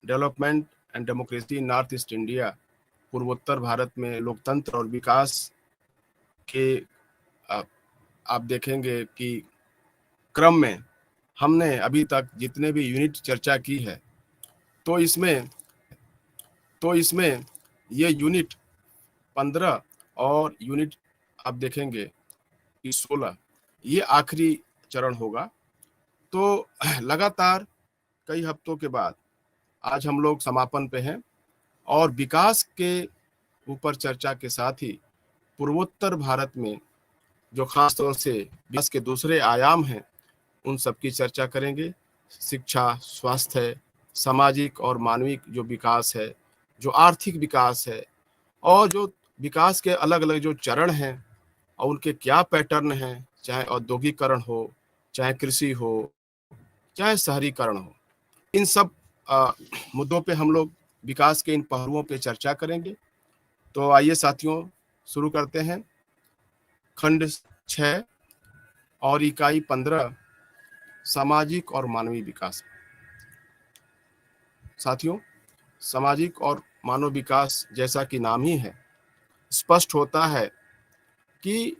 Development and democracy in north east India, पूर्वोत्तर भारत में लोकतंत्र और विकास के आप देखेंगे कि क्रम में हमने अभी तक जितने भी यूनिट चर्चा की है, तो इसमें ये यूनिट 15 और यूनिट आप देखेंगे कि 16 ये आखिरी चरण होगा। तो लगातार कई हफ्तों के बाद आज हम लोग समापन पे हैं और विकास के ऊपर चर्चा के साथ ही पूर्वोत्तर भारत में जो खास तौर से विकास के दूसरे आयाम हैं उन सब की चर्चा करेंगे। शिक्षा, स्वास्थ्य, सामाजिक और मानविक जो विकास है, जो आर्थिक विकास है, और जो विकास के अलग अलग जो चरण हैं और उनके क्या पैटर्न हैं, चाहे औद्योगिकरण हो, चाहे कृषि हो, चाहे शहरीकरण हो, इन सब मुद्दों पे हम लोग विकास के इन पहलुओं पे चर्चा करेंगे। तो आइए साथियों, शुरू करते हैं। खंड 6 और इकाई 15, सामाजिक और मानवीय विकास। साथियों, सामाजिक और मानव विकास जैसा कि नाम ही है, स्पष्ट होता है कि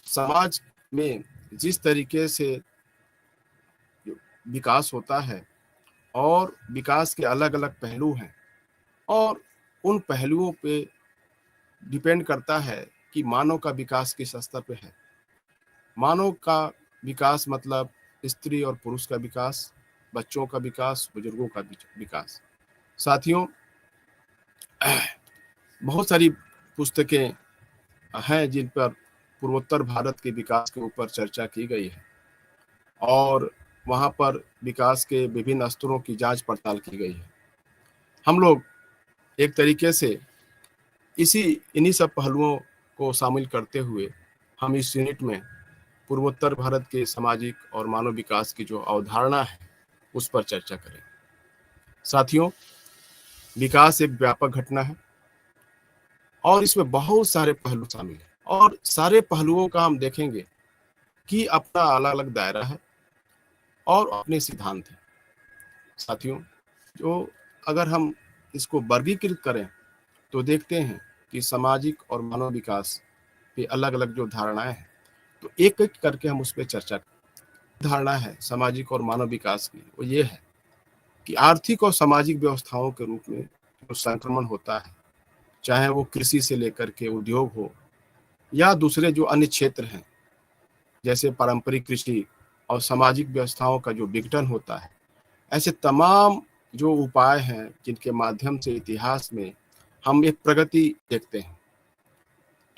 समाज में जिस तरीके से विकास होता है और विकास के अलग अलग पहलू हैं, और उन पहलुओं पे डिपेंड करता है कि मानव का विकास किस स्तर पे है। मानव का विकास मतलब स्त्री और पुरुष का विकास, बच्चों का विकास, बुजुर्गों का विकास। साथियों, बहुत सारी पुस्तकें हैं जिन पर पूर्वोत्तर भारत के विकास के ऊपर चर्चा की गई है और वहाँ पर विकास के विभिन्न स्तरों की जांच पड़ताल की गई है। हम लोग एक तरीके से इन्हीं सब पहलुओं को शामिल करते हुए हम इस यूनिट में पूर्वोत्तर भारत के सामाजिक और मानव विकास की जो अवधारणा है उस पर चर्चा करें। साथियों, विकास एक व्यापक घटना है और इसमें बहुत सारे पहलू शामिल हैं और सारे पहलुओं का हम देखेंगे कि अपना अलग अलग दायरा है और अपने सिद्धांत हैं। साथियों, जो अगर हम इसको वर्गीकृत करें तो देखते हैं कि सामाजिक और मानव विकास के अलग अलग जो धारणाएं हैं, तो एक एक करके हम उस पर चर्चा। धारणा है सामाजिक और मानव विकास की, वो ये है कि आर्थिक और सामाजिक व्यवस्थाओं के रूप में जो संक्रमण होता है, चाहे वो कृषि से लेकर के उद्योग हो या दूसरे जो अन्य क्षेत्र हैं, जैसे पारंपरिक कृषि और सामाजिक व्यवस्थाओं का जो विघटन होता है, ऐसे तमाम जो उपाय हैं जिनके माध्यम से इतिहास में हम एक प्रगति देखते हैं।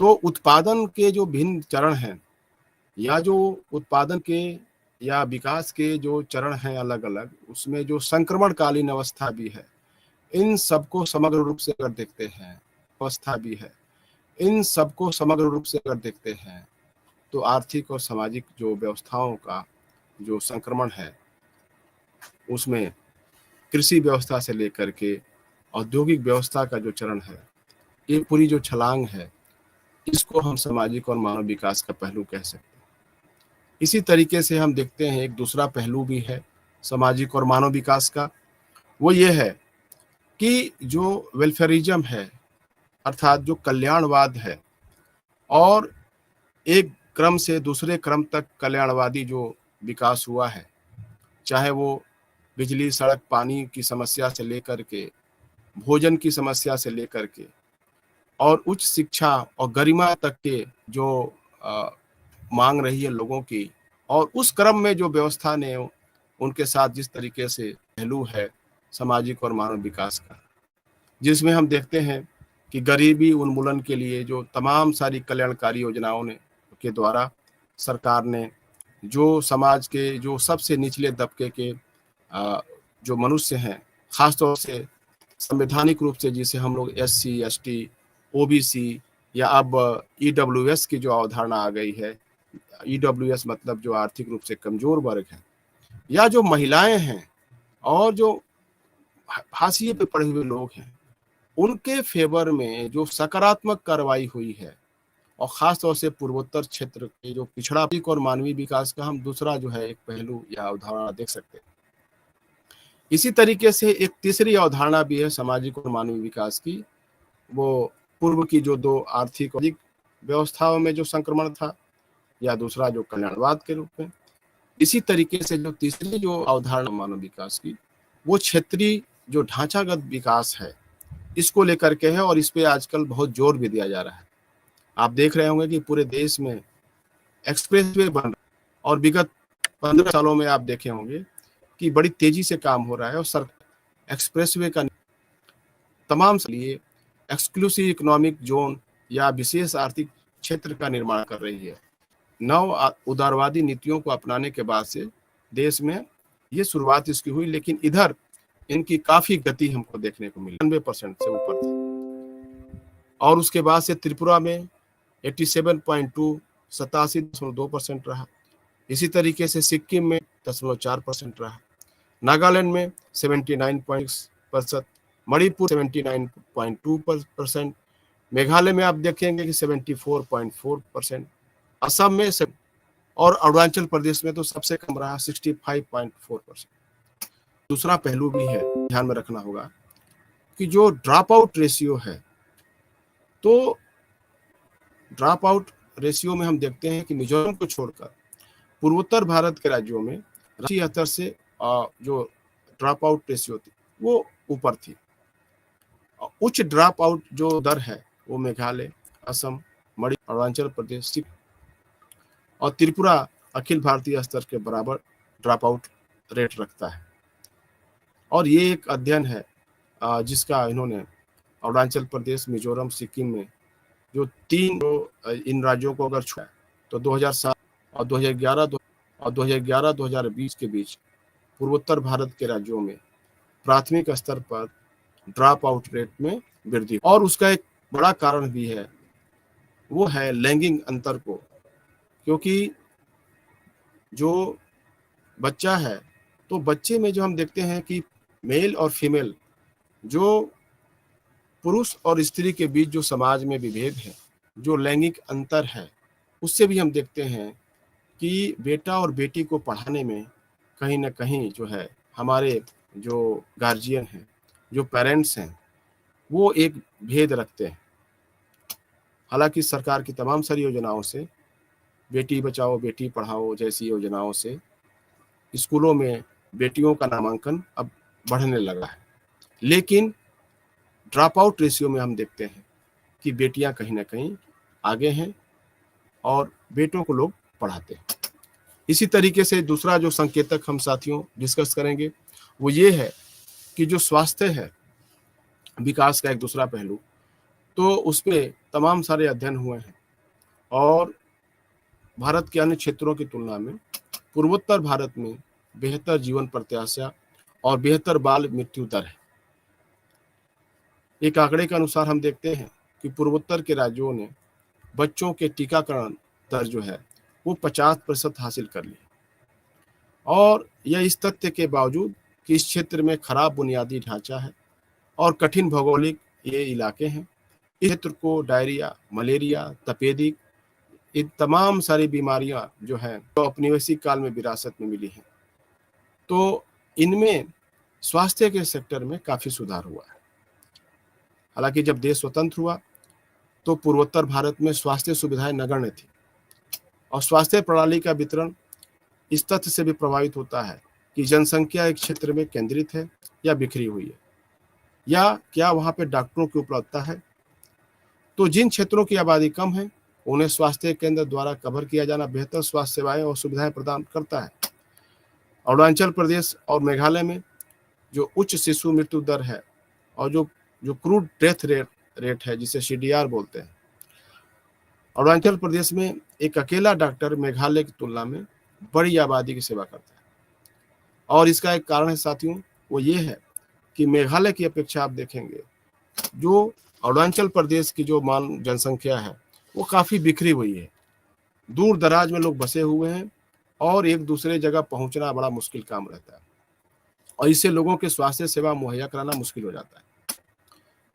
तो उत्पादन के जो भिन्न चरण हैं या जो उत्पादन के या विकास के जो चरण हैं अलग अलग, उसमें जो संक्रमणकालीन अवस्था भी है, इन सबको समग्र रूप से अगर देखते हैं, अवस्था भी है, इन सबको समग्र रूप से अगर देखते हैं तो आर्थिक और सामाजिक जो व्यवस्थाओं का जो संक्रमण है उसमें कृषि व्यवस्था से लेकर के औद्योगिक व्यवस्था का जो चरण है, ये पूरी जो छलांग है, इसको हम सामाजिक और मानव विकास का पहलू कह सकते हैं। इसी तरीके से हम देखते हैं एक दूसरा पहलू भी है सामाजिक और मानव विकास का, वो ये है कि जो वेलफेयरिज्म है, अर्थात जो कल्याणवाद है, और एक क्रम से दूसरे क्रम तक कल्याणवादी जो विकास हुआ है, चाहे वो बिजली, सड़क, पानी की समस्या से लेकर के भोजन की समस्या से लेकर के और उच्च शिक्षा और गरिमा तक के जो मांग रही है लोगों की, और उस क्रम में जो व्यवस्था ने उनके साथ जिस तरीके से पहलू है सामाजिक और मानव विकास का, जिसमें हम देखते हैं कि गरीबी उन्मूलन के लिए जो तमाम सारी कल्याणकारी योजनाओं ने के द्वारा सरकार ने जो समाज के जो सबसे निचले तबके के जो मनुष्य हैं, खासतौर से संवैधानिक रूप से जिसे हम लोग SC, ST, OBC या अब EWS की जो अवधारणा आ गई है, EWS मतलब जो आर्थिक रूप से कमजोर वर्ग है, या जो महिलाएं हैं और जो हाशिए पे पड़े हुए लोग हैं, उनके फेवर में जो सकारात्मक कार्रवाई हुई है, और खासतौर से पूर्वोत्तर क्षेत्र के जो पिछड़ा और मानवीय विकास का हम दूसरा जो है एक पहलू या अवधारणा देख सकते हैं। इसी तरीके से एक तीसरी अवधारणा भी है सामाजिक और मानवीय विकास की, वो पूर्व की जो दो आर्थिक और व्यवस्थाओं में जो संक्रमण था, या दूसरा जो कल्याणवाद के रूप में। इसी तरीके से जो तीसरी जो अवधारणा मानव विकास की, वो क्षेत्रीय जो ढांचागत विकास है, इसको लेकर के है, और इस पे आजकल बहुत जोर भी दिया जा रहा है। आप देख रहे होंगे कि पूरे देश में एक्सप्रेसवे बन रहा है, और विगत 15 सालों में आप देखे होंगे कि बड़ी तेजी से काम हो रहा है, और सर एक्सप्रेसवे का तमाम लिए एक्सक्लूसिव इकोनॉमिक जोन या विशेष आर्थिक क्षेत्र का निर्माण कर रही है। नव उदारवादी नीतियों को अपनाने के बाद से देश में ये शुरुआत इसकी हुई, लेकिन इधर इनकी काफी गति हमको देखने को मिली, 90% से ऊपर थी। और उसके बाद से त्रिपुरा में 87.2 87.2% रहा। इसी तरीके से सिक्किम में 0.4% रहा। नागालैंड में 79.6%, मणिपुर 79.2%, मेघालय में आप देखेंगे कि 74.4%, असम में और अरुणाचल प्रदेश में तो सबसे कम रहा 65.4%। दूसरा पहलू भी है, ध्यान में रखना होगा कि जो ड्रॉप आउट रेशियो है, तो ड्रॉप आउट रेशियो में हम देखते हैं कि मिजोरम को छोड़कर पूर्वोत्तर भारत के राज्यों में राष्ट्रीय स्तर से जो ड्रॉप आउट रेशियो थी वो ऊपर थी। उच्च ड्रॉप आउट जो दर है वो मेघालय, असम, मणिपुर, अरुणाचल प्रदेश और त्रिपुरा अखिल भारतीय स्तर के बराबर ड्रॉप आउट रेट रखता है। और ये एक अध्ययन है जिसका इन्होंने अरुणाचल प्रदेश, मिजोरम, सिक्किम में जो इन राज्यों को अगर छुआ तो 2007 और 2011-2020 के बीच पूर्वोत्तर भारत के राज्यों में प्राथमिक स्तर पर ड्रॉप आउट रेट में वृद्धि। और उसका एक बड़ा कारण भी है, वो है लैंगिक अंतर को, क्योंकि जो बच्चा है तो बच्चे में जो हम देखते हैं कि मेल और फीमेल, जो पुरुष और स्त्री के बीच जो समाज में विभेद है, जो लैंगिक अंतर है, उससे भी हम देखते हैं कि बेटा और बेटी को पढ़ाने में कहीं ना कहीं जो है हमारे जो गार्जियन हैं, जो पेरेंट्स हैं, वो एक भेद रखते हैं। हालांकि सरकार की तमाम सारी योजनाओं से, बेटी बचाओ बेटी पढ़ाओ जैसी योजनाओं से स्कूलों में बेटियों का नामांकन अब बढ़ने लगा है, लेकिन ड्रॉप आउट रेशियो में हम देखते हैं कि बेटियां कहीं ना कहीं आगे हैं और बेटों को लोग पढ़ाते हैं। इसी तरीके से दूसरा जो संकेतक हम साथियों डिस्कस करेंगे वो ये है कि जो स्वास्थ्य है विकास का एक दूसरा पहलू, तो उस पर तमाम सारे अध्ययन हुए हैं, और भारत के अन्य क्षेत्रों की तुलना में पूर्वोत्तर भारत में बेहतर जीवन प्रत्याशा और बेहतर बाल मृत्यु दर है। एक आंकड़े के अनुसार हम देखते हैं कि पूर्वोत्तर के राज्यों ने बच्चों के टीकाकरण दर जो है वो 50% हासिल कर ली, और यह इस तथ्य के बावजूद कि इस क्षेत्र में खराब बुनियादी ढांचा है और कठिन भौगोलिक ये इलाके हैं। इस क्षेत्र को डायरिया, मलेरिया, तपेदिक, इन तमाम सारी बीमारियां जो हैं तो औपनिवेशिक काल में विरासत में मिली हैं, तो इनमें स्वास्थ्य के सेक्टर में काफी सुधार हुआ है। हालांकि जब देश स्वतंत्र हुआ तो पूर्वोत्तर भारत में स्वास्थ्य सुविधाएं नगण्य थी, और स्वास्थ्य प्रणाली का वितरण इस तथ्य से भी प्रभावित होता है कि जनसंख्या एक क्षेत्र में केंद्रित है या बिखरी हुई है, या क्या वहां पे डॉक्टरों की उपलब्धता है। तो जिन क्षेत्रों की आबादी कम है उन्हें स्वास्थ्य केंद्र द्वारा कवर किया जाना बेहतर स्वास्थ्य सेवाएं और सुविधाएं प्रदान करता है। अरुणाचल प्रदेश और मेघालय में जो उच्च शिशु मृत्यु दर है और जो क्रूड डेथ रेट है जिसे CDR बोलते हैं, अरुणाचल प्रदेश में एक अकेला डॉक्टर मेघालय की तुलना में बड़ी आबादी की सेवा करता है। और इसका एक कारण है साथियों, वो ये है कि मेघालय की अपेक्षा आप देखेंगे जो अरुणाचल प्रदेश की जो जनसंख्या है वो काफी बिखरी हुई है, दूर दराज में लोग बसे हुए हैं, और एक दूसरे जगह पहुंचना बड़ा मुश्किल काम रहता है, और इससे लोगों के स्वास्थ्य सेवा मुहैया कराना मुश्किल हो जाता है।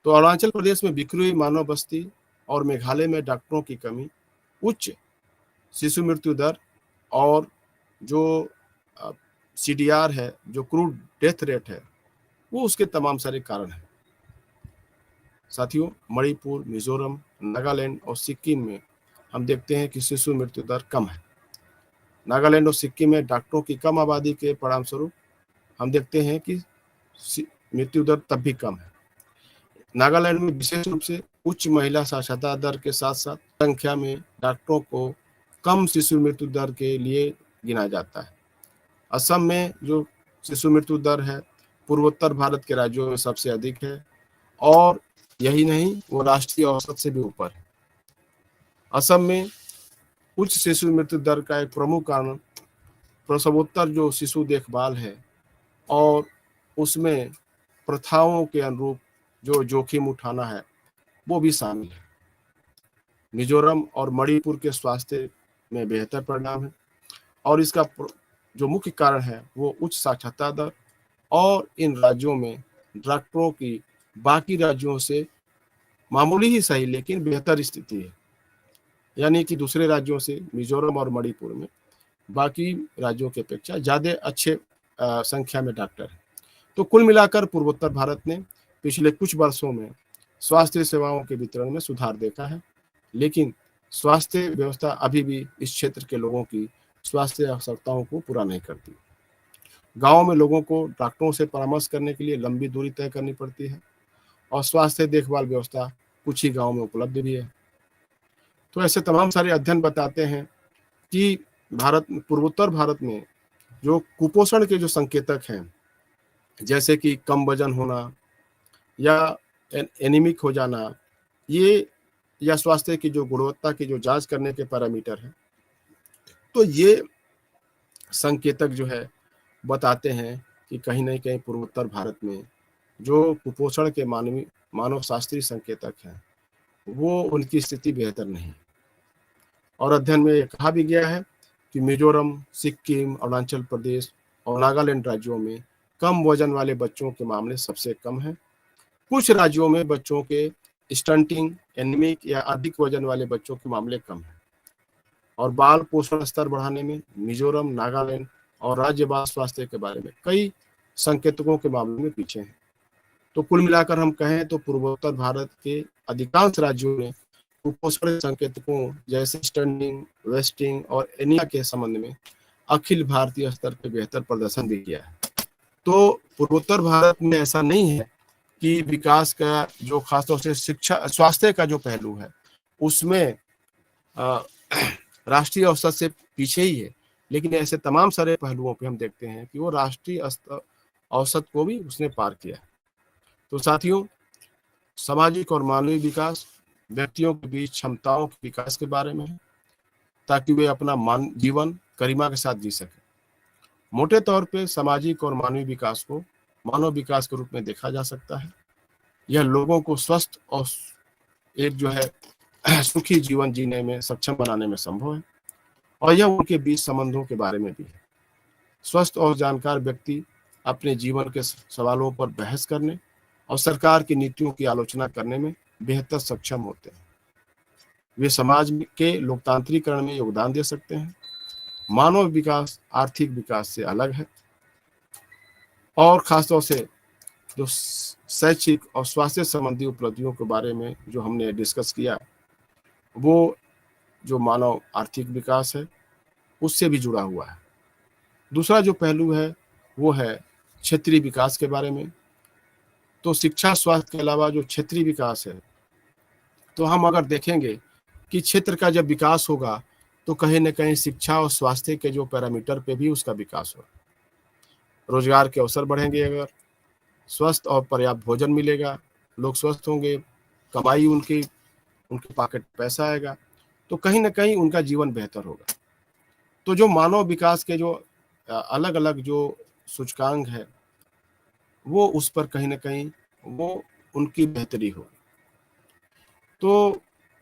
तो अरुणाचल प्रदेश में बिखरी हुई मानव बस्ती और मेघालय में डॉक्टरों की कमी, उच्च शिशु मृत्यु दर और जो CDR है, जो क्रूड डेथ रेट है, वो उसके तमाम सारे कारण हैं। साथियों, मणिपुर, मिजोरम, नागालैंड और सिक्किम में हम देखते हैं कि शिशु मृत्यु दर कम है। नागालैंड और सिक्किम में डॉक्टरों की कम आबादी के परिणामस्वरूप हम देखते हैं कि मृत्यु दर तब भी कम है। नागालैंड में विशेष रूप से उच्च महिला साक्षरता दर के साथ साथ संख्या में डॉक्टरों को कम शिशु मृत्यु दर के लिए गिना जाता है। असम में जो शिशु मृत्यु दर है पूर्वोत्तर भारत के राज्यों में सबसे अधिक है, और यही नहीं, वो राष्ट्रीय औसत से भी ऊपर है। असम में उच्च शिशु मृत्यु दर का एक प्रमुख कारण प्रसवोत्तर जो शिशु देखभाल है और उसमें प्रथाओं के अनुरूप जो जोखिम उठाना है वो भी शामिल है। मिजोरम और मणिपुर के स्वास्थ्य में बेहतर परिणाम है, और इसका जो मुख्य कारण है वो उच्च साक्षरता दर और इन राज्यों में डॉक्टरों की बाकी राज्यों से मामूली ही सही लेकिन बेहतर स्थिति है। यानी कि दूसरे राज्यों से मिजोरम और मणिपुर में बाकी राज्यों की अपेक्षा ज़्यादा अच्छे संख्या में डॉक्टर हैं। तो कुल मिलाकर पूर्वोत्तर भारत ने पिछले कुछ वर्षों में स्वास्थ्य सेवाओं के वितरण में सुधार देखा है, लेकिन स्वास्थ्य व्यवस्था अभी भी इस क्षेत्र के लोगों की स्वास्थ्य आवश्यकताओं को पूरा नहीं करती। गाँव में लोगों को डॉक्टरों से परामर्श करने के लिए लंबी दूरी तय करनी पड़ती है, और स्वास्थ्य देखभाल व्यवस्था कुछ ही गाँव में उपलब्ध भी है। तो ऐसे तमाम सारे अध्ययन बताते हैं कि पूर्वोत्तर भारत में जो कुपोषण के जो संकेतक हैं, जैसे कि कम वजन होना या एनीमिक हो जाना, ये या स्वास्थ्य की जो गुणवत्ता की जो जांच करने के पैरामीटर हैं, तो ये संकेतक जो है बताते हैं कि कहीं ना कहीं पूर्वोत्तर भारत में जो कुपोषण के मानव शास्त्रीय संकेतक हैं वो उनकी स्थिति बेहतर नहीं। और अध्ययन में ये कहा भी गया है कि मिजोरम, सिक्किम, अरुणाचल प्रदेश और नागालैंड राज्यों में कम वजन वाले बच्चों के मामले सबसे कम हैं। कुछ राज्यों में बच्चों के स्टंटिंग, एनीमिक या अधिक वजन वाले बच्चों के मामले कम हैं। और बाल पोषण स्तर बढ़ाने में मिजोरम, नागालैंड और राज्य बाल स्वास्थ्य के बारे में कई संकेतकों के मामले में पीछे हैं। तो कुल मिलाकर हम कहें तो पूर्वोत्तर भारत के अधिकांश राज्यों ने कुपोषण संकेतकों जैसे स्टंटिंग, वेस्टिंग और एनीमिया के संबंध में अखिल भारतीय स्तर पर बेहतर प्रदर्शन भी किया है। तो पूर्वोत्तर भारत में ऐसा नहीं है कि विकास का जो खासतौर से शिक्षा, स्वास्थ्य का जो पहलू है उसमें राष्ट्रीय औसत से पीछे ही है, लेकिन ऐसे तमाम सारे पहलुओं पे हम देखते हैं कि वो राष्ट्रीय औसत को भी उसने पार किया है। तो साथियों, सामाजिक और मानवीय विकास व्यक्तियों के बीच क्षमताओं के विकास के बारे में है, ताकि वे अपना जीवन गरिमा के साथ जी सके। मोटे तौर पे सामाजिक और मानवीय विकास को मानव विकास के रूप में देखा जा सकता है। यह लोगों को स्वस्थ और एक जो है सुखी जीवन जीने में सक्षम बनाने में संभव है, और यह उनके बीच संबंधों के बारे में भी है। स्वस्थ और जानकार व्यक्ति अपने जीवन के सवालों पर बहस करने और सरकार की नीतियों की आलोचना करने में बेहतर सक्षम होते हैं। वे समाज के लोकतांत्रिकरण में योगदान दे सकते हैं। मानव विकास आर्थिक विकास से अलग है, और खासतौर से जो शैक्षिक और स्वास्थ्य संबंधी उपलब्धियों के बारे में जो हमने डिस्कस किया, वो जो मानव आर्थिक विकास है उससे भी जुड़ा हुआ है। दूसरा जो पहलू है वो है क्षेत्रीय विकास के बारे में। तो शिक्षा, स्वास्थ्य के अलावा जो क्षेत्रीय विकास है, तो हम अगर देखेंगे कि क्षेत्र का जब विकास होगा तो कहीं ना कहीं शिक्षा और स्वास्थ्य के जो पैरामीटर पे भी उसका विकास होगा। रोजगार के अवसर बढ़ेंगे, अगर स्वस्थ और पर्याप्त भोजन मिलेगा, लोग स्वस्थ होंगे, कमाई उनके पॉकेट पैसा आएगा, तो कहीं ना कहीं उनका जीवन बेहतर होगा। तो जो मानव विकास के जो अलग अलग जो सूचकांक है वो उस पर कहीं ना कहीं वो उनकी बेहतरी होगी। तो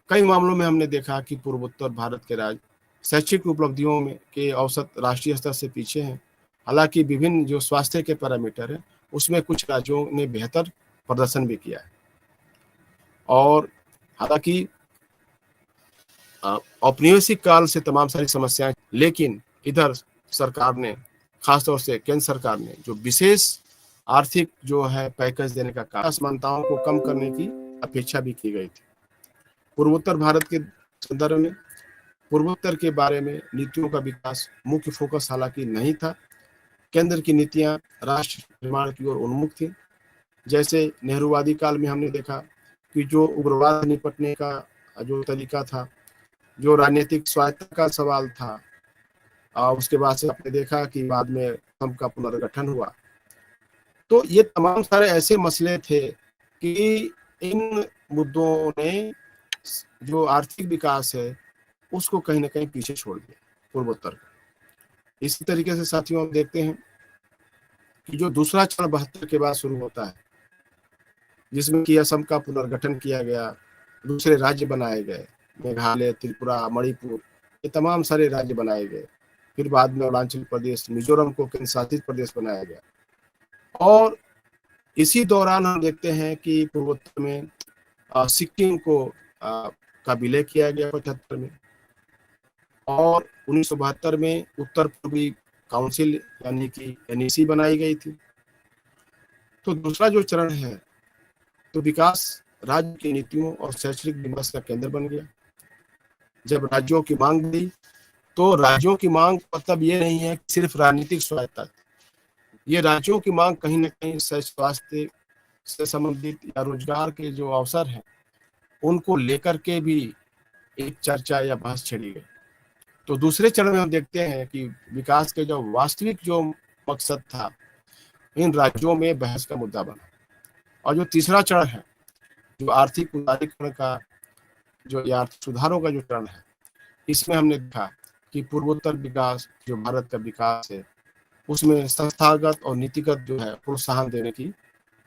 कई मामलों में हमने देखा कि पूर्वोत्तर भारत के राज्य शैक्षिक उपलब्धियों में के औसत राष्ट्रीय स्तर से पीछे हैं। हालांकि विभिन्न जो स्वास्थ्य के पैरामीटर है उसमें कुछ राज्यों ने बेहतर प्रदर्शन भी किया है। और हालांकि औपनिवेशिक काल से तमाम सारी समस्याएं, लेकिन इधर सरकार ने खासतौर से केंद्र सरकार ने जो विशेष आर्थिक जो है पैकेज देने का काम, असमानताओं को कम करने की अपेक्षा भी की गई थी। पूर्वोत्तर भारत के संदर्भ में पूर्वोत्तर के बारे में नीतियों का विकास मुख्य फोकस हालांकि नहीं था। केंद्र की नीतियां राष्ट्र निर्माण की ओर उन्मुख थी। जैसे नेहरूवादी काल में हमने देखा कि जो उग्रवाद से निपटने का जो तरीका था, जो राजनीतिक स्वायत्तता का सवाल था, उसके बाद से आपने देखा कि बाद में संघ का पुनर्गठन हुआ। तो ये तमाम सारे ऐसे मसले थे कि इन मुद्दों ने जो आर्थिक विकास है उसको कहीं ना कहीं पीछे छोड़ दिया पूर्वोत्तर का। इसी तरीके से साथियों हम देखते हैं कि जो दूसरा चरण 72 के बाद शुरू होता है, जिसमें कि असम का पुनर्गठन किया गया, दूसरे राज्य बनाए गए, मेघालय, त्रिपुरा, मणिपुर, ये तमाम सारे राज्य बनाए गए। फिर बाद में अरुणाचल प्रदेश, मिजोरम को केंद्र शासित प्रदेश बनाया गया। और इसी दौरान हम देखते हैं कि पूर्वोत्तर में सिक्किम को का विलय किया गया 75 में, और 1972 में उत्तर पूर्वी काउंसिल यानी कि NEC बनाई गई थी। तो दूसरा जो चरण है तो विकास राज्य की नीतियों और शैक्षणिक विमर्श का केंद्र बन गया। जब राज्यों की मांग बढ़ी तो राज्यों की मांग मतलब ये नहीं है कि सिर्फ राजनीतिक स्वायत्तता, ये राज्यों की मांग कहीं ना कहीं स्वास्थ्य से संबंधित या रोजगार के जो अवसर हैं उनको लेकर के भी एक चर्चा या बहस छिड़ी गई। तो दूसरे चरण में हम देखते हैं कि विकास के जो वास्तविक जो मकसद था इन राज्यों में बहस का मुद्दा बना। और जो तीसरा चरण है, जो आर्थिक उदारीकरण का जो या आर्थिक सुधारों का जो चरण है, इसमें हमने देखा कि पूर्वोत्तर विकास जो भारत का विकास है उसमें संस्थागत और नीतिगत जो है प्रोत्साहन देने की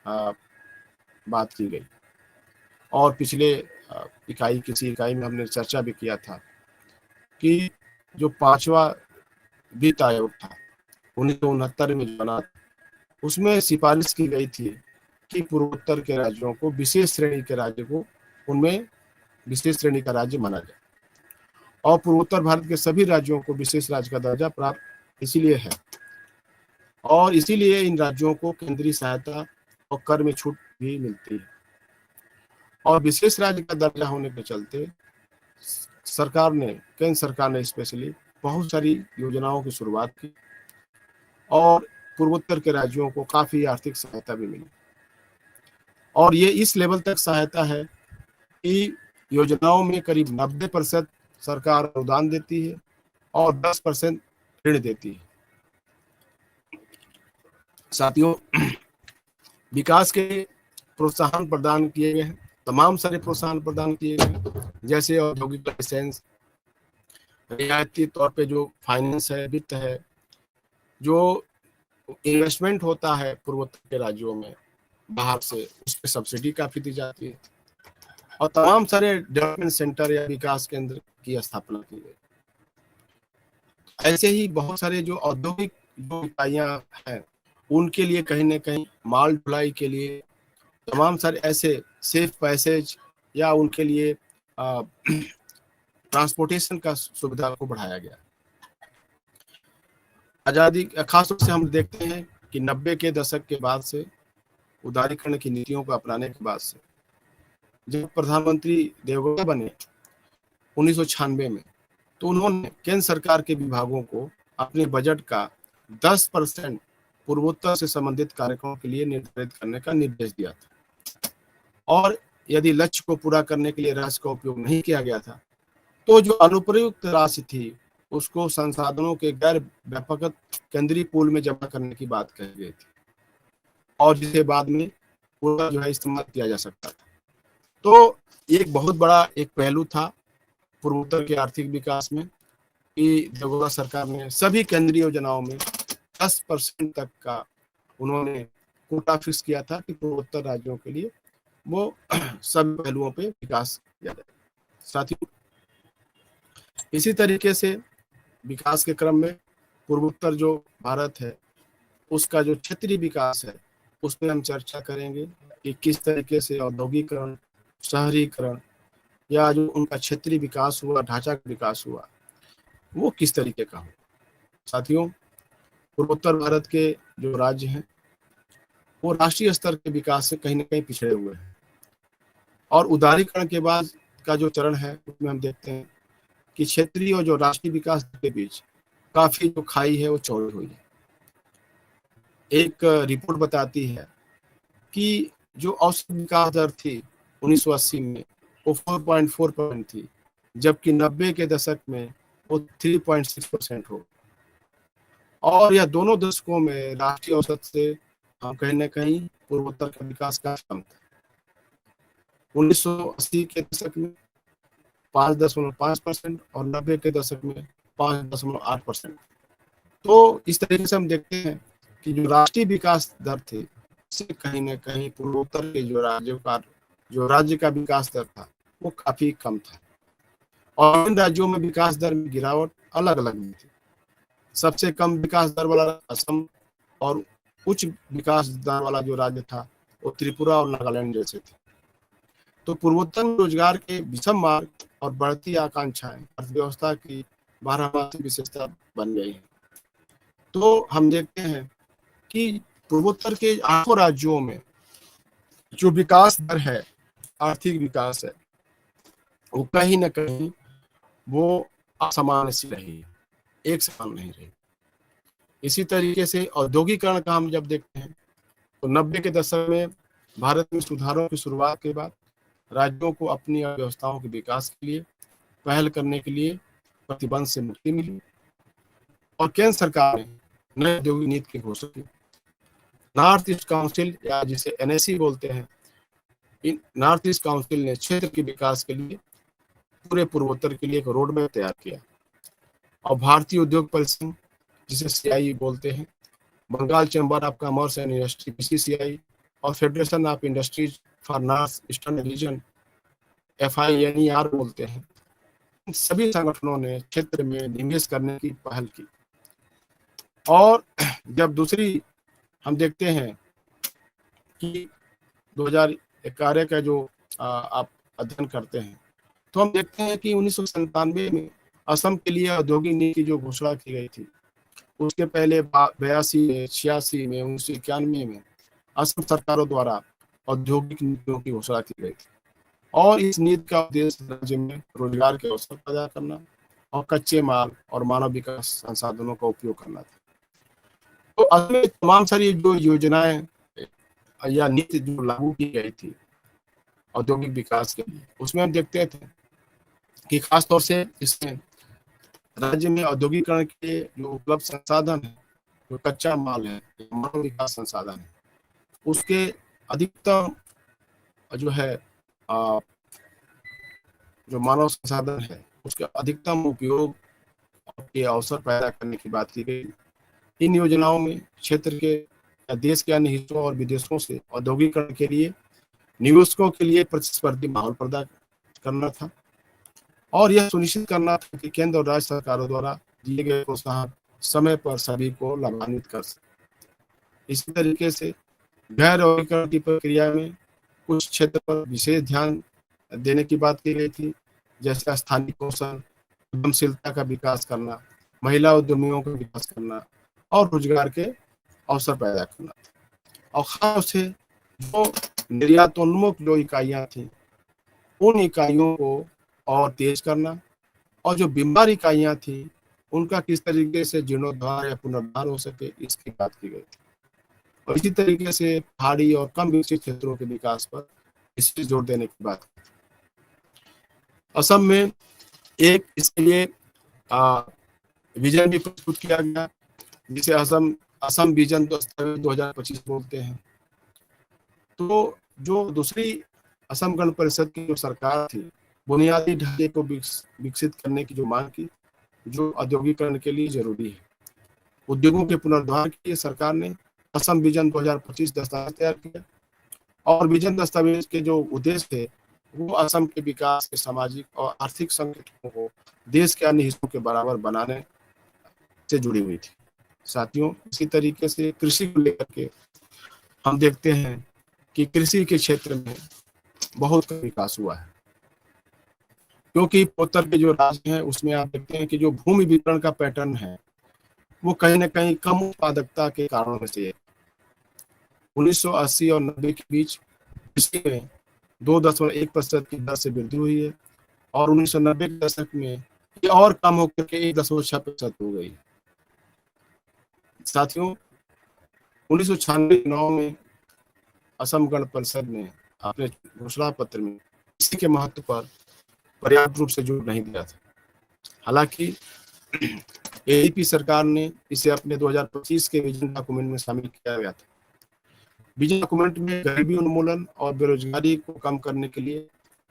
बात की गई। और पिछले किसी इकाई में हमने चर्चा भी किया था कि जो 5वां वित्त आयोग था 1969 में जो बना, उसमें सिफारिश की गई थी कि पूर्वोत्तर के राज्यों को विशेष श्रेणी के राज्य को उनमें विशेष श्रेणी का राज्य माना जाए, और पूर्वोत्तर भारत के सभी राज्यों को विशेष राज्य का दर्जा प्राप्त इसीलिए है, और इसीलिए इन राज्यों को केंद्रीय सहायता और कर में छूट भी मिलती है। और विशेष राज्य का दर्जा होने के चलते केंद्र सरकार ने स्पेशली बहुत सारी योजनाओं की शुरुआत की और पूर्वोत्तर के राज्यों को काफी आर्थिक सहायता भी मिली। और ये इस लेवल तक सहायता है कि योजनाओं में करीब 90% सरकार अनुदान देती है और 10% ऋण देती है। साथियों, विकास के प्रोत्साहन प्रदान किए गए हैं, तमाम सारे प्रोत्साहन प्रदान किए गए, जैसे औद्योगिक लाइसेंस, रियायती तौर पे जो फाइनेंस है, वित्त है, जो इन्वेस्टमेंट होता है पूर्वोत्तर के राज्यों में बाहर से, उस पर सब्सिडी काफी दी जाती है, और तमाम सारे डेवलपमेंट सेंटर या विकास केंद्र की स्थापना की गई। ऐसे ही बहुत सारे जो औद्योगिक जो इकाइयां हैं उनके लिए कहीं ना कहीं माल ढुलाई के लिए तमाम सारे ऐसे सेफ पैसेज या उनके लिए ट्रांसपोर्टेशन का सुविधा को बढ़ाया गया। आजादी खासतौर से हम देखते हैं कि 90 के दशक के बाद से उदारीकरण की नीतियों को अपनाने के बाद से जब प्रधानमंत्री देवगौड़ा बने 1996 में, तो उन्होंने केंद्र सरकार के विभागों को अपने बजट का 10% पूर्वोत्तर से संबंधित कार्यक्रमों के लिए निर्धारित करने का निर्देश दिया था। और यदि लक्ष्य को पूरा करने के लिए राशि का उपयोग नहीं किया गया था तो जो अनुप्रयुक्त राशि थी उसको संसाधनों के गैर व्यापक केंद्रीय पूल में जमा करने की बात कही गई थी, और जिसे बाद में पूरा जो है इस्तेमाल किया जा सकता था। तो एक बहुत बड़ा एक पहलू था पूर्वोत्तर के आर्थिक विकास में कि देवगौड़ा सरकार ने सभी केंद्रीय योजनाओं में 10% तक का उन्होंने कोटा फिक्स किया था कि पूर्वोत्तर राज्यों के लिए वो सभी पहलुओं पे विकास किया जाए। साथियों, इसी तरीके से विकास के क्रम में पूर्वोत्तर जो भारत है उसका जो क्षेत्रीय विकास है उस पर हम चर्चा करेंगे कि किस तरीके से औद्योगिकरण, शहरीकरण या जो उनका क्षेत्रीय विकास हुआ, ढांचा का विकास हुआ, वो किस तरीके का हो। साथियों, पूर्वोत्तर भारत के जो राज्य हैं वो राष्ट्रीय स्तर के विकास से कहीं न कहीं पिछड़े हुए हैं और उदारीकरण के बाद का जो चरण है उसमें हम देखते हैं कि क्षेत्रीय और जो राष्ट्रीय विकास के बीच काफ़ी जो खाई है वो चौड़ी हुई है। एक रिपोर्ट बताती है कि जो औसत विकास दर थी 1980 में वो 4.4% थी, जबकि 90 के दशक में वो 3.6% हो और यह दोनों दशकों में राष्ट्रीय औसत से हम कहीं न कहीं पूर्वोत्तर का विकास काफ़ी कम था। 1980 के दशक में 5.5% और 90 के दशक में 5.8%। तो इस तरीके से हम देखते हैं कि जो राष्ट्रीय विकास दर थी से कहीं न कहीं पूर्वोत्तर के जो राज्य का विकास दर था वो काफ़ी कम था और इन राज्यों में विकास दर में गिरावट अलग-अलग भी थी। सबसे कम विकास दर वाला असम और उच्च विकास दर वाला जो राज्य था वो त्रिपुरा और नागालैंड जैसे थे। तो पूर्वोत्तर में रोजगार के विषम मार्ग और बढ़ती आकांक्षाएं अर्थव्यवस्था की बारहमासी विशेषता बन गई है। तो हम देखते हैं कि पूर्वोत्तर के 8 राज्यों में जो विकास दर है, आर्थिक विकास है, वो कहीं न कहीं वो असमान सी रही है, एक समान नहीं रही। इसी तरीके से औद्योगिकरण का हम जब देखते हैं तो 90 के दशक में भारत में सुधारों की शुरुआत के बाद राज्यों को अपनी अर्थव्यवस्थाओं के विकास के लिए पहल करने के लिए प्रतिबंध से मुक्ति मिली और केंद्र सरकार ने नई औद्योगिक नीति की घोषणा की। नॉर्थ ईस्ट काउंसिल या जिसे एनएसी बोलते हैं, इन नॉर्थ ईस्ट काउंसिल ने क्षेत्र के विकास के लिए पूरे पूर्वोत्तर के लिए एक रोड मैप तैयार किया और भारतीय उद्योग परिसंघ जिसे सीआई बोलते हैं, Bengal chamber of commerce and industry BCCI और federation of industries for north eastern region FINER बोलते हैं, इन सभी संगठनों ने क्षेत्र में निवेश करने की पहल की। और जब दूसरी हम देखते हैं कि 2011 का जो आप अध्ययन करते हैं तो हम देखते हैं कि 1997 में असम के लिए औद्योगिक नीति की जो घोषणा की गई थी, उसके पहले 82 में, 86 में, 1991 में असम सरकारों द्वारा औद्योगिक नीतियों की घोषणा की गई थी और इस नीति का उद्देश्य राज्य में रोजगार के अवसर पैदा करना और कच्चे माल और मानव विकास संसाधनों का उपयोग करना था। तो असम में तमाम सारी जो योजनाएं या नीति जो लागू की गई थी औद्योगिक विकास के लिए, उसमें हम देखते थे कि खासतौर से इसमें राज्य में औद्योगिकरण के जो उपलब्ध संसाधन है, जो कच्चा माल है, मानव विकास संसाधन है, उसके अधिकतम जो है जो मानव संसाधन है उसके अधिकतम उपयोग के अवसर पैदा करने की बात की गई। इन योजनाओं में क्षेत्र के या देश के अन्य हिस्सों और विदेशों से औद्योगिकरण के लिए निवेशकों के लिए प्रतिस्पर्धी माहौल पैदा करना था और यह सुनिश्चित करना था कि केंद्र और राज्य सरकारों द्वारा दिए गए प्रोत्साहन समय पर सभी को लाभान्वित कर सके। इसी तरीके से गैर औद्योगिकरण की प्रक्रिया में कुछ क्षेत्र पर विशेष ध्यान देने की बात की गई थी, जैसे स्थानीय कौशल, उद्यमशीलता का विकास करना, महिला उद्यमियों का विकास करना और रोजगार के अवसर पैदा करना और खास से जो निर्यातोन्मुख जो इकाइयाँ थी उन इकाइयों को और तेज करना और जो बीमार इकाइयाँ थी उनका किस तरीके से जीर्णोद्धार या पुनरुद्धार हो सके, इसकी बात की गई थी। और इसी तरीके से पहाड़ी और कम विकसित क्षेत्रों के विकास पर इससे जोर देने की बात की। असम में एक इसके लिए विजन भी प्रस्तुत किया गया जिसे असम विजन दस्तावेज 2025 बोलते हैं। तो जो दूसरी असम गण परिषद की जो सरकार थी, बुनियादी ढांचे को विकसित करने की जो मांग की, जो औद्योगिकरण के लिए जरूरी है। उद्योगों के पुनरुद्धार के लिए सरकार ने असम विजन 2025 दस्तावेज तैयार किया और विजन दस्तावेज के जो उद्देश्य थे वो असम के विकास के सामाजिक और आर्थिक संगठनों को देश के अन्य हिस्सों के बराबर बनाने से जुड़ी हुई थी। साथियों, इसी तरीके से कृषि को लेकर के हम देखते हैं कि कृषि के क्षेत्र में बहुत विकास हुआ है, क्योंकि उत्तर के जो राज्य हैं उसमें आप देखते हैं कि जो भूमि वितरण का पैटर्न है वो कहीं न कहीं कम उत्पादकता के कारणों में से है। 1980 और 90 के बीच कृषि में 2.1% की दर से वृद्धि हुई है और 1990 के दशक में ये और कम होकर के 1.6% हो गई। साथियों, 1996-9 में असम गण परिषद ने अपने घोषणा पत्र में कृषि के महत्व पर पर्याप्त रूप से जोर नहीं दिया था। हालांकि एडीपी सरकार ने इसे अपने 2025 के विजन डॉक्यूमेंट में शामिल किया गया था। विजन डॉक्यूमेंट में गरीबी उन्मूलन और बेरोजगारी को कम करने के लिए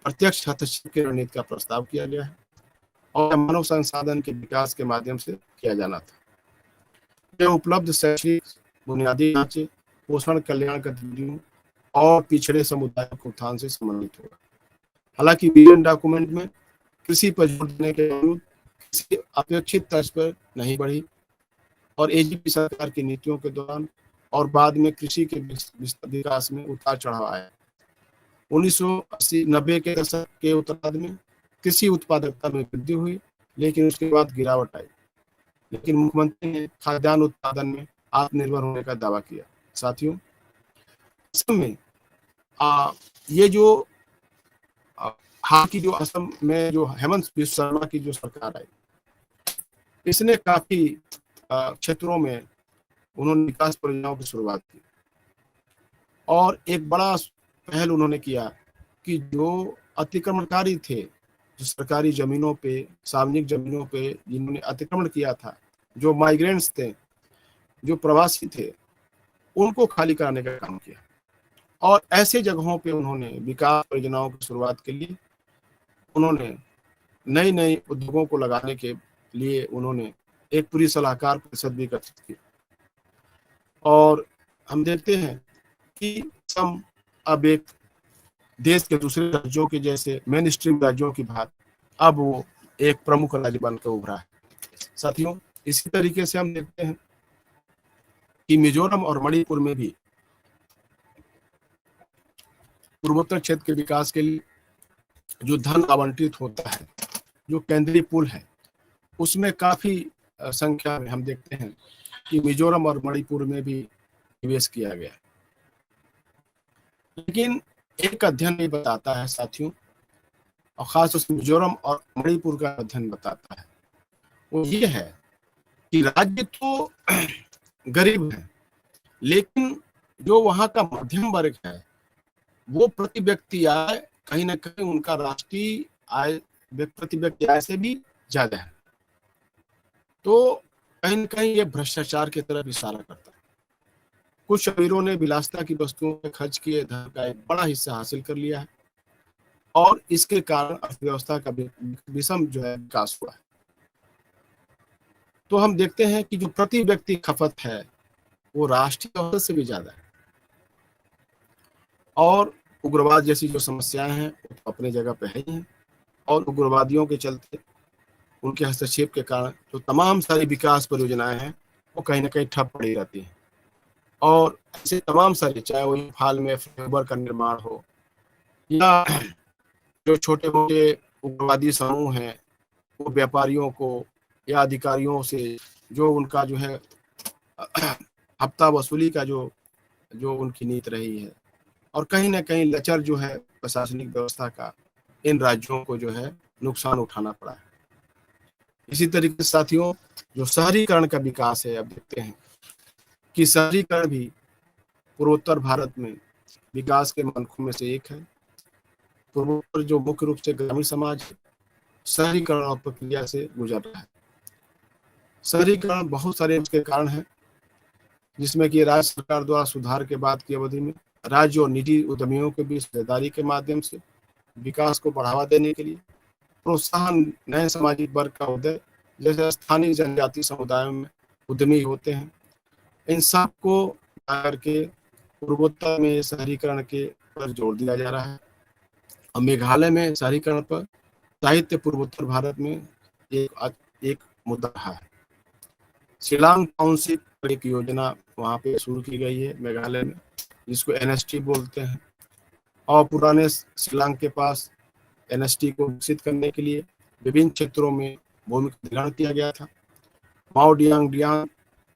प्रत्यक्ष हस्तक्षेप की रणनीति का प्रस्ताव किया गया है और मानव संसाधन के विकास के माध्यम से किया जाना था। यह उपलब्ध शैक्षिक बुनियादी ढांचे, पोषण कल्याण गतिविधियों और पिछड़े समुदायों के उत्थान से संबंधित होगा। हालांकि विजन डॉक्यूमेंट में कृषि पर जोर देने के बावजूद कृषि अपेक्षित तर्ज पर नहीं बढ़ी और एजीपी सरकार की नीतियों के दौरान और बाद में कृषि के विकास में उतार चढ़ाव आया। 1980-90 के दशक के उत्तरार्ध में कृषि उत्पादकता में वृद्धि हुई, लेकिन उसके बाद गिरावट आई। लेकिन मुख्यमंत्री ने खाद्यान्न उत्पादन में आत्मनिर्भर होने का दावा किया। साथियों, असम में ये जो हाल की जो असम में जो हेमंत बिस्व शर्मा की जो सरकार आई, इसने काफी क्षेत्रों में उन्होंने विकास परियोजनाओं की शुरुआत की और एक बड़ा पहल उन्होंने किया कि जो अतिक्रमणकारी थे, जो सरकारी जमीनों पे, सार्वजनिक जमीनों पे जिन्होंने अतिक्रमण किया था, जो माइग्रेंट्स थे, जो प्रवासी थे, उनको खाली कराने का काम किया और ऐसे जगहों पे उन्होंने विकास परियोजनाओं की शुरुआत के लिए उन्होंने नई नई उद्योगों को लगाने के लिए उन्होंने एक पूरी सलाहकार परिषद भी गठित की और हम देखते हैं कि असम अब एक देश के दूसरे राज्यों के जैसे मेन स्ट्रीम राज्यों की भांति अब वो एक प्रमुख राज्य बनकर उभरा है। साथियों, इसी तरीके से हम देखते हैं कि मिजोरम और मणिपुर में भी पूर्वोत्तर क्षेत्र के विकास के लिए जो धन आवंटित होता है, जो केंद्रीय पुल है, उसमें काफी संख्या में हम देखते हैं कि मिजोरम और मणिपुर में भी निवेश किया गया। लेकिन एक अध्ययन ये बताता है साथियों, और खास तौर से मिजोरम और मणिपुर का अध्ययन बताता है, वो ये है कि राज्य तो गरीब है, लेकिन जो वहां का मध्यम वर्ग है वो प्रति व्यक्ति आय कहीं ना कहीं उनका राष्ट्रीय आय प्रति व्यक्ति आय से भी ज्यादा है। तो कहीं ना कहीं ये भ्रष्टाचार की तरफ इशारा करता है। कुछ अमीरों ने विलासिता की वस्तुओं में खर्च किए धन का एक बड़ा हिस्सा हासिल कर लिया है और इसके कारण अर्थव्यवस्था का विषम जो है विकास हुआ है। तो हम देखते हैं कि जो प्रति व्यक्ति खपत है वो राष्ट्रीय औसत से भी ज्यादा है और उग्रवाद जैसी जो समस्याएं हैं वो तो अपने जगह पे है ही हैं और उग्रवादियों के चलते उनके हस्तक्षेप के कारण जो तमाम सारी विकास परियोजनाएं हैं वो कहीं ना कहीं ठप पड़ी रहती हैं और ऐसे तमाम सारे, चाहे वो इम्फाल में फाइबर का निर्माण हो या जो छोटे मोटे उग्रवादी समूह हैं वो व्यापारियों को या अधिकारियों से जो उनका जो है हफ्ता वसूली का जो उनकी नीति रही है और कहीं ना कहीं लचर जो है प्रशासनिक व्यवस्था का, इन राज्यों को जो है नुकसान उठाना पड़ा है। इसी तरीके से साथियों, जो शहरीकरण का विकास है, अब देखते हैं कि शहरीकरण भी पूर्वोत्तर भारत में विकास के मानकों में से एक है। पूर्वोत्तर जो मुख्य रूप से ग्रामीण समाज शहरीकरण और प्रक्रिया से गुजर रहा है। शहरीकरण बहुत सारे उसके कारण हैं, जिसमें कि राज्य सरकार द्वारा सुधार के बाद की अवधि में राज्य और निजी उद्यमियों के बीच साझेदारी के माध्यम से विकास को बढ़ावा देने के लिए प्रोत्साहन, नए सामाजिक वर्ग का उदय, जैसे स्थानीय जनजातीय समुदायों में उद्यमी होते हैं, इन सब को करके पूर्वोत्तर में शहरीकरण के पर जोर दिया जा रहा है। और मेघालय में शहरीकरण पर साहित्य पूर्वोत्तर भारत में एक मुद्दा रहा है। शिलांग टाउनशिप एक योजना वहाँ पे शुरू की गई है मेघालय में, जिसको एनएसटी बोलते हैं और पुराने शिलांग के पास एनएसटी को विकसित करने के लिए विभिन्न क्षेत्रों में भूमि का अधिग्रहण किया गया था। माओ डियांग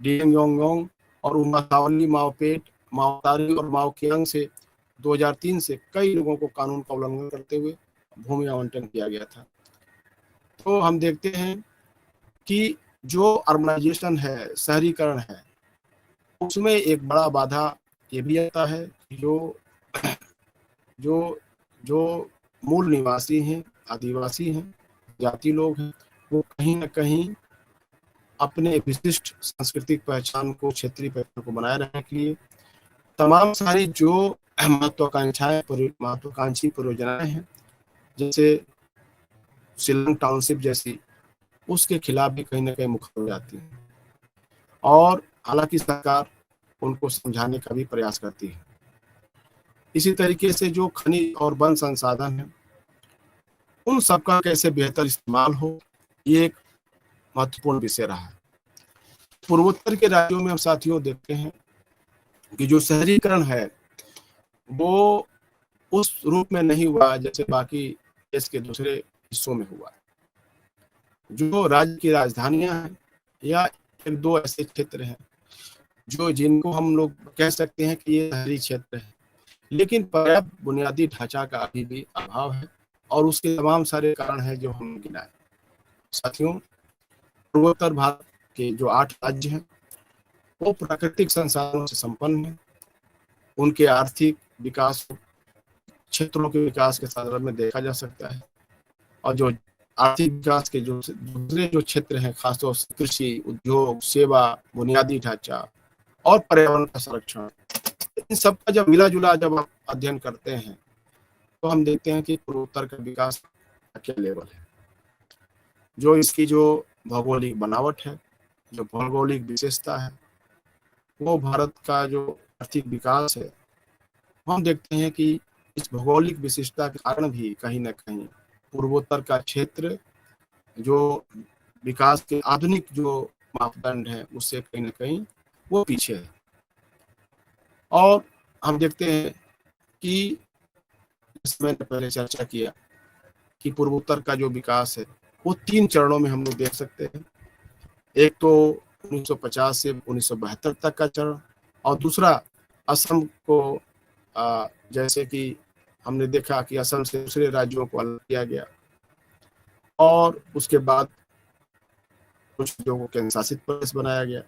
डियांग योंगयोंग और उमा सावली, माओपेट, माओतारी और माओ कियांग से 2003 से कई लोगों को कानून का उल्लंघन करते हुए भूमि आवंटन किया गया था। तो हम देखते हैं कि जो अर्बनाइजेशन है, शहरीकरण है, उसमें एक बड़ा बाधा ये भी आता है कि जो जो मूल निवासी हैं, आदिवासी हैं, जाति लोग हैं, वो कहीं न कहीं अपने विशिष्ट सांस्कृतिक पहचान को, क्षेत्रीय पहचान को बनाए रखने के लिए तमाम सारी जो महत्वाकांक्षी परियोजनाएं हैं, जैसे शिल्लंग टाउनशिप जैसी, उसके खिलाफ भी कहीं न कहीं मुखर हो जाती है और हालांकि सरकार उनको समझाने का भी प्रयास करती है। इसी तरीके से जो खनिज और वन संसाधन है, उन सबका कैसे बेहतर इस्तेमाल हो, ये एक महत्वपूर्ण विषय रहा है। पूर्वोत्तर के राज्यों में हम साथियों देखते हैं कि जो शहरीकरण है वो उस रूप में नहीं हुआ जैसे बाकी देश के दूसरे हिस्सों में हुआ। जो राज्य की राजधानियां हैं या एक दो ऐसे क्षेत्र हैं जो जिनको हम लोग कह सकते हैं कि ये शहरी क्षेत्र है, लेकिन पर्याप्त बुनियादी ढांचा का अभी भी अभाव है और उसके तमाम सारे कारण हैं जो हम गिनाए। साथियों, पूर्वोत्तर भारत के जो 8 राज्य हैं वो प्राकृतिक संसाधनों से संपन्न हैं। उनके आर्थिक विकास क्षेत्रों के विकास के संदर्भ में देखा जा सकता है और जो आर्थिक विकास के जो दूसरे जो क्षेत्र हैं, खासतौर से कृषि, उद्योग, सेवा, बुनियादी ढांचा और पर्यावरण का संरक्षण, इन सबका जब मिला जुला जब आप अध्ययन करते हैं तो हम देखते हैं कि पूर्वोत्तर का विकास का क्या लेवल है। जो इसकी जो भौगोलिक बनावट है, जो भौगोलिक विशेषता है, वो भारत का जो आर्थिक विकास है, हम देखते हैं कि इस भौगोलिक विशिष्टता के कारण भी कहीं न कहीं पूर्वोत्तर का क्षेत्र जो विकास के आधुनिक जो मापदंड है उससे कहीं न कहीं वो पीछे है। और हम देखते हैं कि जैसे मैंने पहले चर्चा किया कि पूर्वोत्तर का जो विकास है वो 3 चरणों में हम लोग देख सकते हैं। एक तो 1950 से 1972 तक का चरण और दूसरा असम को जैसे कि हमने देखा कि असम से दूसरे राज्यों को अलग किया गया और उसके बाद कुछ राज्यों को केंद्र शासित प्रदेश बनाया गया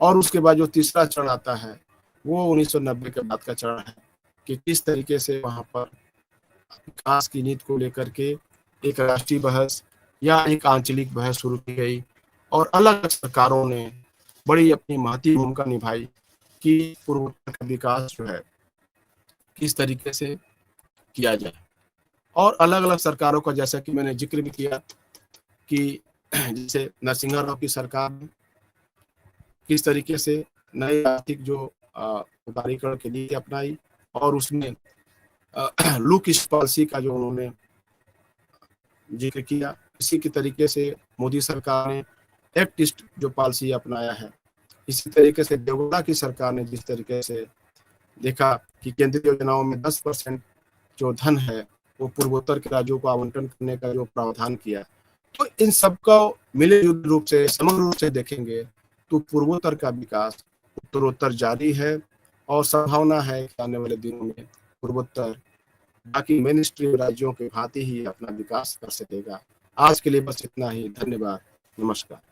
और उसके बाद जो तीसरा चरण आता है वो 1990 के बाद का चरण है कि किस तरीके से वहाँ पर विकास की नीति को लेकर के एक राष्ट्रीय बहस या एक आंचलिक बहस शुरू की गई और अलग सरकारों ने बड़ी अपनी महती भूमिका निभाई कि पूर्वोत्तर का विकास जो है किस तरीके से किया जाए। और अलग अलग सरकारों का जैसा कि मैंने जिक्र भी किया कि जैसे नरसिंह राव की सरकार ने किस तरीके से नई आर्थिक जो उदारीकरण की नीति अपनाई और उसमें लुक ईस्ट पॉलिसी का जो उन्होंने जिक्र किया, इसी के तरीके से मोदी सरकार ने एक्ट ईस्ट जो पॉलिसी अपनाया है। इसी तरीके से देवगौड़ा की सरकार ने जिस तरीके से देखा कि केंद्रीय योजनाओं में 10% जो धन है वो पूर्वोत्तर के राज्यों को आवंटन करने का जो प्रावधान किया, तो इन सबका मिले जुले रूप से समग्र रूप से देखेंगे तो पूर्वोत्तर का विकास उत्तरोत्तर जारी है और संभावना है कि आने वाले दिनों में पूर्वोत्तर बाकी मेन स्ट्रीम राज्यों के भांति ही अपना विकास कर सकेगा। आज के लिए बस इतना ही। धन्यवाद। नमस्कार।